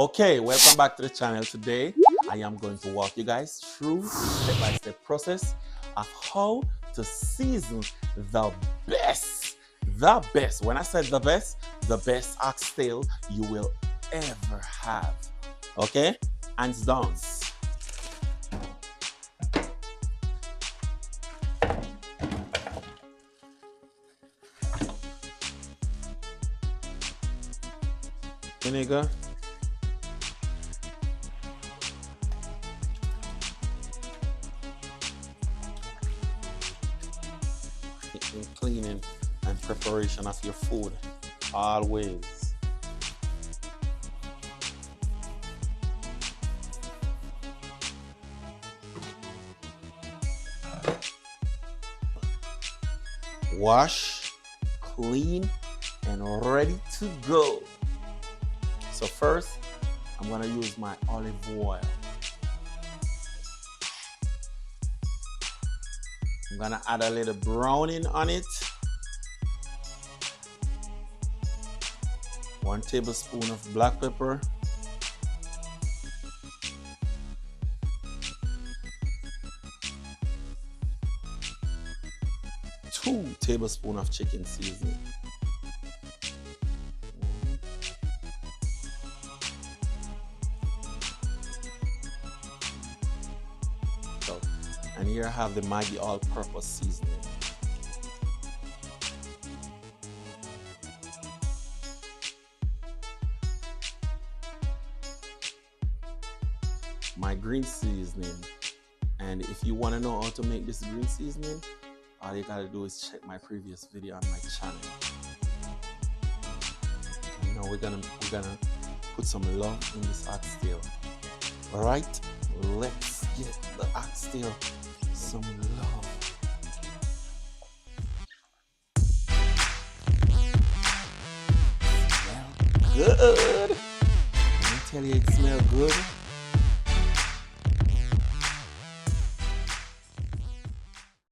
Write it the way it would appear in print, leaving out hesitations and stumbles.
Okay, welcome back to the channel. Today I am going to walk you guys through step-by-step process of how to season the best, when I said the best oxtail you will ever have. Okay, hands down. Vinegar, in cleaning and preparation of your food always. Wash, clean, and ready to go. So first, I'm gonna use my olive oil. I'm gonna add a little browning on it. 1 tablespoon of black pepper. 2 tablespoons of chicken seasoning. And here I have the Maggi all-purpose seasoning. My green seasoning. And if you want to know how to make this green seasoning, all you gotta do is check my previous video on my channel. And now we're gonna put some love in this oxtail. All right, let's get the oxtail some love. Smell good. Let me tell you, it smells good.